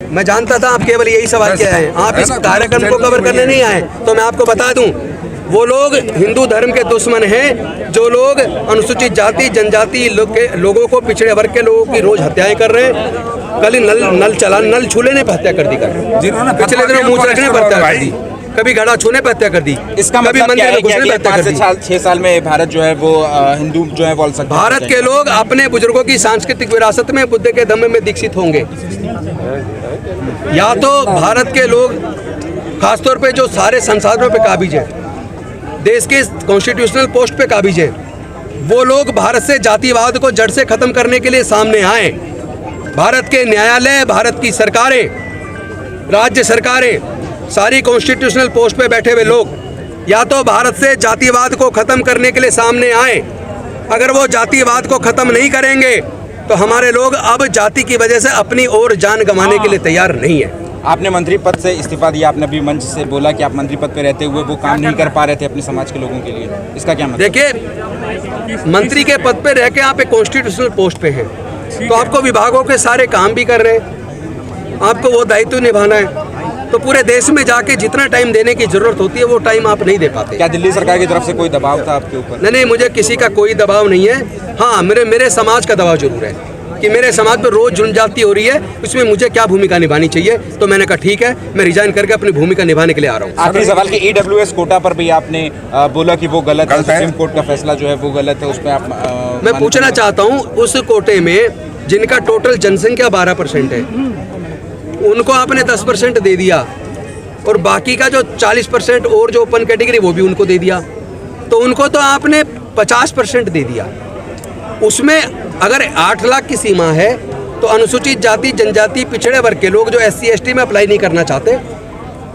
मैं जानता था आप केवल यही सवाल किया है, आप इस कार्यक्रम को कवर करने नहीं आए। तो मैं आपको बता दूं, वो लोग हिंदू धर्म के दुश्मन हैं जो लोग अनुसूचित जाति जनजाति लोगों को, पिछड़े वर्ग के लोगों की रोज हत्याएं कर रहे हैं। कल ही नल छूले ने हत्या कर दी, पिछले दिनों मुँह रखने पर हत्या कर दी, कभी घड़ा छूने पर हत्या कर दी। इसका मतलब क्या है कि 5 से 6 साल में भारत जो है वो हिंदू जो है बोल सकते हैं। भारत के लोग अपने बुजुर्गों की सांस्कृतिक विरासत में बुद्ध के दम में दीक्षित होंगे। या तो भारत के लोग खासतौर पे जो सारे संसाधनों पे काबिज है, देश के कॉन्स्टिट्यूशनल पोस्ट पे काबिज है, वो लोग भारत से जातिवाद को जड़ से खत्म करने के लिए सामने आए। भारत के न्यायालय, भारत की सरकारें, राज्य सरकारें, सारी कॉन्स्टिट्यूशनल पोस्ट पे बैठे हुए लोग या तो भारत से जातिवाद को खत्म करने के लिए सामने आए। अगर वो जातिवाद को खत्म नहीं करेंगे तो हमारे लोग अब जाति की वजह से अपनी और जान गंवाने के लिए तैयार नहीं है। आपने मंत्री पद से इस्तीफा दिया, आपने अभी मंच से बोला कि आप मंत्री पद पे रहते हुए वो काम नहीं कर पा रहे थे अपने समाज के लोगों के लिए, इसका क्या मतलब? देखिए, मंत्री के पद पे रह के आप एक कॉन्स्टिट्यूशनल पोस्ट पे हैं तो आपको विभागों के सारे काम भी कर रहे हैं, आपको वो दायित्व निभाना है। तो पूरे देश में जाके जितना टाइम देने की जरूरत होती है वो टाइम आप नहीं दे पाते। क्या दिल्ली सरकार की तरफ से कोई दबाव था आपके ऊपर? नहीं, मुझे किसी का कोई दबाव नहीं है। हाँ, मेरे समाज का दबाव जरूर है कि मेरे समाज पर रोज जनजाति हो रही है, उसमें मुझे क्या भूमिका निभानी चाहिए। तो मैंने कहा ठीक है, मैं रिजाइन करके अपनी भूमिका निभाने के लिए आ रहा हूँ। आखिरी सवाल कि EWS कोटा पर भी आपने बोला कि वो गलत है, सुप्रीम कोर्ट का फैसला जो है वो गलत है, उस पर आप मैं पूछना चाहता हूँ, उस कोटे में जिनका टोटल जनसंख्या 12% है उनको आपने 10% दे दिया और बाकी का जो 40% और जो ओपन कैटेगरी वो भी उनको दे दिया, तो उनको तो आपने 50% दे दिया। उसमें अगर 8 लाख की सीमा है तो अनुसूचित जाति जनजाति पिछड़े वर्ग के लोग जो SC ST में अप्लाई नहीं करना चाहते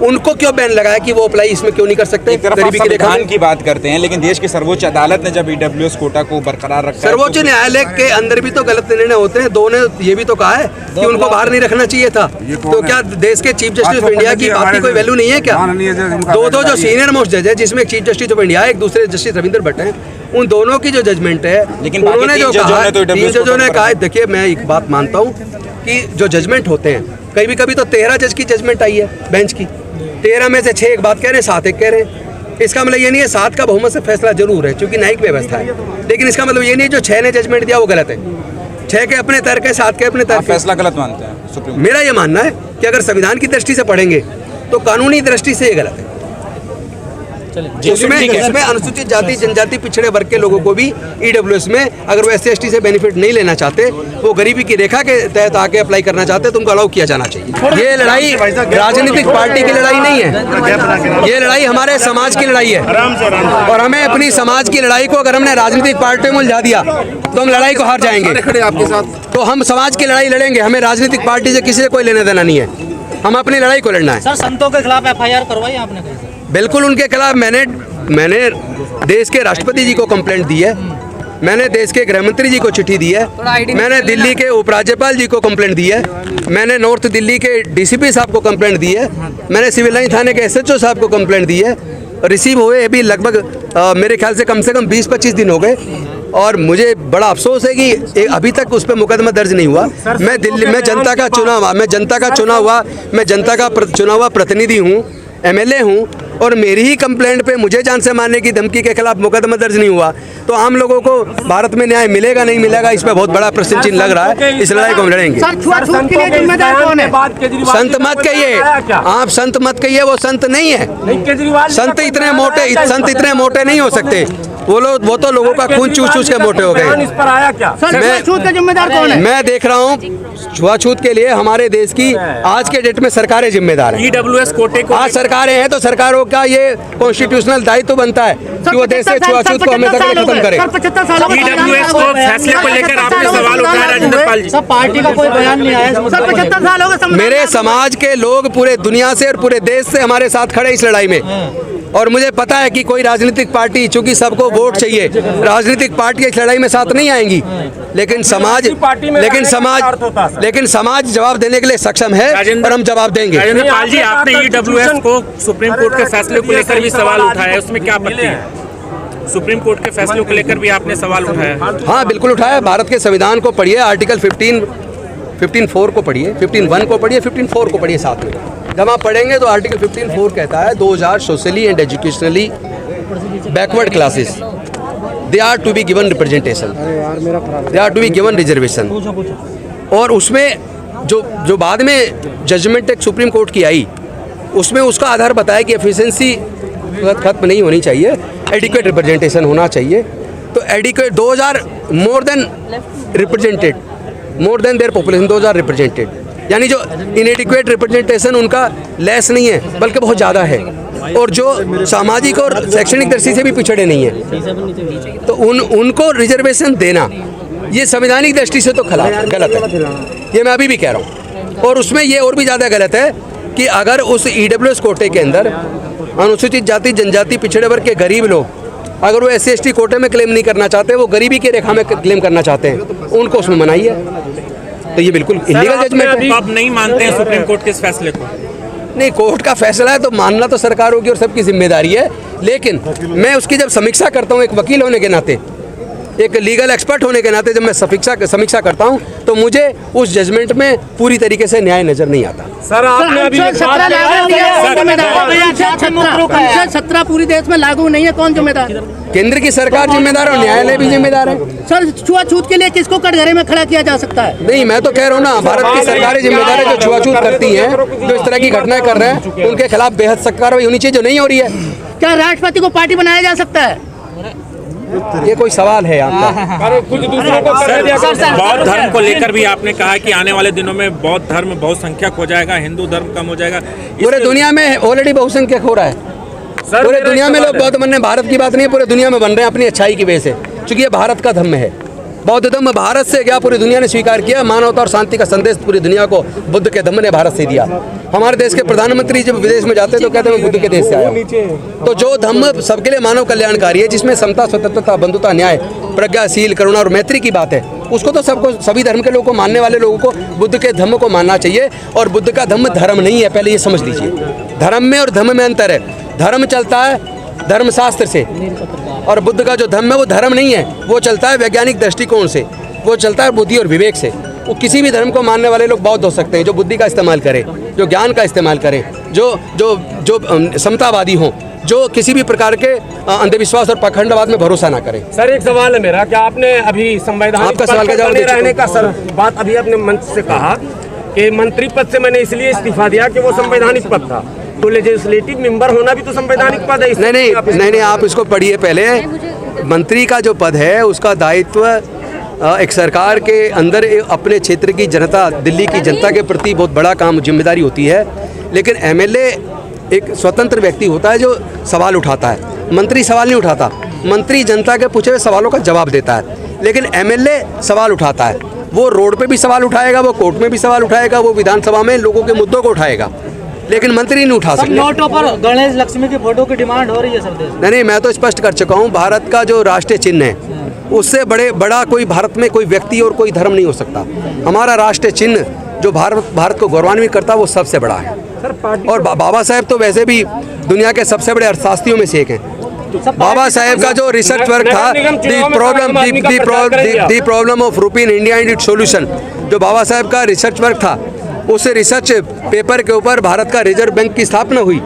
उनको क्यों बैन लगाया कि वो अप्लाई इसमें क्यों नहीं कर सकते? गरीबी की रेखा की बात करते हैं, लेकिन देश की सर्वोच्च अदालत ने जब EWS कोटा को बरकरार रखा, सर्वोच्च न्यायालय के अंदर भी तो गलत निर्णय होते हैं। दो ने ये भी तो कहा है कि उनको बाहर नहीं रखना चाहिए था। तो क्या देश के चीफ जस्टिस ऑफ इंडिया की बात की कोई वैल्यू नहीं है क्या? दो जो सीनियर मोस्ट जज है, जिसमें एक चीफ जस्टिस ऑफ इंडिया है, एक दूसरे जस्टिस रविंद्र भट्ट है, उन दोनों की जो जजमेंट है, लेकिन उन्होंने जो कहा, 3 जजों ने कहा, देखिए मैं एक बात मानता हूँ कि जो जजमेंट होते हैं कभी तो 13 जज की जजमेंट आई है बेंच की, 13 में से 6 एक बात कह रहे हैं, 7 एक कह रहे हैं। इसका मतलब ये नहीं है 7 का बहुमत से फैसला जरूर है क्योंकि न्यायिक व्यवस्था है, लेकिन इसका मतलब ये नहीं है जो 6 ने जजमेंट दिया वो गलत है। 6 के अपने तर्क है, 7 के अपने तर्क। फैसला गलत मानते हैं सुप्रीम? मेरा ये मानना है कि अगर संविधान की दृष्टि से पढ़ेंगे तो कानूनी दृष्टि से ये गलत है। उसमें अनुसूचित जाति जनजाति पिछड़े वर्ग के लोगों को भी EWS में अगर वो SC ST से बेनिफिट नहीं लेना चाहते, वो गरीबी की रेखा के तहत आके अप्लाई करना चाहते, तो उनको अलाउ किया जाना चाहिए। ये लड़ाई राजनीतिक पार्टी की लड़ाई नहीं है, ये लड़ाई हमारे समाज की लड़ाई है और हमें अपनी समाज की लड़ाई को अगर हमने राजनीतिक पार्टियों में उलझा दिया तो हम लड़ाई को हार जाएंगे। आपके साथ तो हम समाज की लड़ाई लड़ेंगे, हमें राजनीतिक पार्टी से किसी से कोई लेना देना नहीं है, हम अपनी लड़ाई को लड़ना है। सर, संतों के खिलाफ FIR करवाई आपने कैसे? बिल्कुल, उनके खिलाफ मैंने देश के राष्ट्रपति जी को कंप्लेंट दी है, मैंने देश के गृह मंत्री जी को चिट्ठी दी है, मैंने दिल्ली के उपराज्यपाल जी को कंप्लेंट दी है, मैंने नॉर्थ दिल्ली के DCP साहब को कंप्लेंट दी है, मैंने सिविल लाइन थाने के SHO साहब को कंप्लेंट दी है। रिसीव हुए अभी लगभग मेरे ख्याल से कम 20-25 दिन हो गए और मुझे बड़ा अफसोस है कि अभी तक उस पर मुकदमा दर्ज नहीं हुआ। मैं दिल्ली में जनता का चुना हुआ प्रतिनिधि हूँ, MLA हूँ और मेरी ही कंप्लेंट पे मुझे जान से मारने की धमकी के खिलाफ मुकदमा दर्ज नहीं हुआ, तो आम लोगों को भारत में न्याय मिलेगा नहीं मिलेगा इस पे बहुत बड़ा प्रश्न चिन्ह लग रहा है। इस लड़ाई को हम लड़ेंगे। संत मत कहिए, आप संत मत कहिए, वो संत नहीं है। संत इतने मोटे नहीं हो सकते, वो तो लोगों का खून चूस के मोटे हो गए। मैं देख रहा हूँ छुआछूत के लिए हमारे देश की आज के डेट में सरकारें जिम्मेदार हैं। EWS कोटे को आज सरकारें हैं तो सरकारों का ये कॉन्स्टिट्यूशनल दायित्व बनता है कि वो देश से छुआछूत को हमेशा के लिए खत्म करे। EWS को फैसले को लेकर आपने सवाल उठाया राजेंद्र पाल जी। सब पार्टी का कोई बयान नहीं आया। 75 साल हो गए। मेरे समाज के लोग पूरे दुनिया से और पूरे देश से हमारे साथ खड़े इस लड़ाई में, और मुझे पता है कि कोई राजनीतिक पार्टी, चूंकि सबको वोट चाहिए, राजनीतिक पार्टी इस लड़ाई में साथ नहीं आएंगी, लेकिन समाज जवाब देने के लिए सक्षम है और हम जवाब देंगे। राजेंद्र पाल जी, आपने EWS को सुप्रीम कोर्ट के फैसले को लेकर भी सवाल उठाया, उसमें क्या आपत्ति है? सुप्रीम कोर्ट के फैसलों को लेकर भी आपने सवाल उठाया? हाँ, बिल्कुल उठाया। भारत के संविधान को पढ़िए, आर्टिकल 15(4) को पढ़िए, 15(1) को पढ़िए, 15(4) को पढ़िए साथ में। जब आप पढ़ेंगे तो आर्टिकल 15(4) कहता है 2000 socially and educationally backward classes they are to be given representation, they are to be given reservation. और उसमें जो बाद में जजमेंट एक सुप्रीम कोर्ट की आई, उसमें उसका आधार बताया कि एफिशिएंसी खत्म नहीं होनी चाहिए, एडिक्वेट रिप्रेजेंटेशन होना चाहिए। तो adequate 2000 more than represented, more than their population 2000 represented, यानी जो इनएडिक्वेट रिप्रेजेंटेशन उनका लेस नहीं है बल्कि बहुत ज़्यादा है, और जो सामाजिक और शैक्षणिक दृष्टि से भी पिछड़े नहीं हैं, तो उनको रिजर्वेशन देना ये संवैधानिक दृष्टि से तो गलत है, ये मैं अभी भी कह रहा हूँ। और उसमें ये और भी ज़्यादा गलत है कि अगर उस EWS कोटे के अंदर अनुसूचित जाति जनजाति पिछड़े वर्ग के गरीब लोग अगर वो SC/ST कोटे में क्लेम नहीं करना चाहते, वो गरीबी की रेखा में क्लेम करना चाहते हैं, उनको उसमें मनाइए। तो ये बिल्कुल इलीगल जजमेंट है। आप नहीं मानते हैं सुप्रीम कोर्ट के इस फैसले को? नहीं, कोर्ट का फैसला है तो मानना तो सरकारों की और सबकी जिम्मेदारी है, लेकिन मैं उसकी जब समीक्षा करता हूँ एक वकील होने के नाते, एक लीगल एक्सपर्ट होने के नाते, जब मैं समीक्षा करता हूँ तो मुझे उस जजमेंट में पूरी तरीके से न्याय नजर नहीं आता। सर आपने अभी 17 पूरी देश में लागू नहीं है, कौन जिम्मेदार? केंद्र की सरकार जिम्मेदार और न्यायालय भी जिम्मेदार है। सर छुआछूत के लिए किसको कटघरे में खड़ा किया जा सकता है? नहीं, मैं तो कह रहा हूँ ना, भारत की सरकारें जिम्मेदार है जो छुआछूत करती हैं, जो इस तरह की घटनाएं कर रहे हैं, उनके खिलाफ बेहद सख्त कार्रवाई होनी चाहिए, जो नहीं हो रही है। क्या राष्ट्रपति को पार्टी बनाया जा सकता है? ये कोई सवाल है आपका? बौद्ध धर्म को लेकर भी आपने कहा कि आने वाले दिनों में बौद्ध धर्म बहुसंख्यक हो जाएगा, हिंदू धर्म कम हो जाएगा। पूरे दुनिया में ऑलरेडी बहुसंख्यक हो रहा है। पूरे दुनिया में लोग बौद्ध बनने, भारत की बात नहीं है, पूरे दुनिया में बन रहे हैं अपनी अच्छाई की वजह से, क्योंकि ये भारत का धर्म है। बौद्ध धर्म भारत से क्या पूरी दुनिया ने स्वीकार किया, मानवता और शांति का संदेश पूरी दुनिया को बुद्ध के धम्म ने भारत से दिया। हमारे देश के प्रधानमंत्री जब विदेश में जाते हैं तो कहते हैं मैं बुद्ध के देश से आया हूं। तो जो धम्म सबके लिए मानव कल्याणकारी है, जिसमें समता, स्वतंत्रता, बंधुता, न्याय, प्रज्ञाशील, करुणा और मैत्री की बात है, उसको तो सबको, सभी धर्म के लोगों को, मानने वाले लोगों को बुद्ध के धम्म को मानना चाहिए। और बुद्ध का धम्म धर्म नहीं है, पहले ये समझ लीजिए। धर्म में और धम्म में अंतर है। धर्म चलता है धर्मशास्त्र से, और बुद्ध का जो धम्म है वो धर्म नहीं है, वो चलता है वैज्ञानिक दृष्टिकोण से, वो चलता है बुद्धि और विवेक से। वो किसी भी धर्म को मानने वाले लोग बौद्ध हो सकते हैं जो बुद्धि का इस्तेमाल करें, जो ज्ञान का इस्तेमाल करें, जो समतावादी हों, जो किसी भी प्रकार के अंधविश्वास और पाखंडवाद में भरोसा ना करें। सर एक सवाल है मेरा, क्या आपने अभी संवैधानिक आपका सवाल का जवाब रहने का सर बात अभी अपने मंच से कहा कि मंत्री पद से मैंने इसलिए इस्तीफा दिया कि वो संवैधानिक पद था, तो लेजिस्लेटिव मेंबर होना भी तो संवैधानिक पद है। नहीं, आप इसको पढ़िए पहले। मंत्री का जो पद है उसका दायित्व एक सरकार के अंदर अपने क्षेत्र की जनता, दिल्ली की जनता के प्रति बहुत बड़ा काम, जिम्मेदारी होती है। लेकिन MLA एक स्वतंत्र व्यक्ति होता है जो सवाल उठाता है, मंत्री सवाल नहीं उठाता। मंत्री जनता के पूछे हुए सवालों का जवाब देता है, लेकिन MLA सवाल उठाता है। वो रोड पे भी सवाल उठाएगा, वो कोर्ट में भी सवाल उठाएगा, वो विधानसभा में लोगों के मुद्दों को उठाएगा, लेकिन मंत्री नहीं उठा सकते। नोटों पर गणेश लक्ष्मी की फोटो की डिमांड हो रही है सर देश में। नहीं, मैं तो स्पष्ट कर चुका हूँ, भारत का जो राष्ट्रीय चिन्ह है उससे बड़ा कोई भारत में कोई व्यक्ति और कोई धर्म नहीं हो सकता। हमारा राष्ट्रीय चिन्ह जो भारत को गौरवान्वित करता है वो सबसे बड़ा है। और बाबा साहेब तो वैसे भी दुनिया के सबसे बड़े अर्थशास्त्रियों में से एक हैं। बाबा साहेब का जो रिसर्च वर्क था, दी प्रॉब्लम ऑफ रूपी in India and it's solution, जो बाबा साहेब का रिसर्च वर्क था, उस रिसर्च पेपर के ऊपर भारत का रिजर्व बैंक की स्थापना हुई।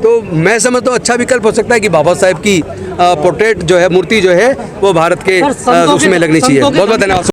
तो मैं समझता हूँ अच्छा विकल्प हो सकता है कि बाबा साहेब की पोर्ट्रेट जो है, मूर्ति जो है, वो भारत के उसमें लगनी चाहिए। बहुत बहुत धन्यवाद।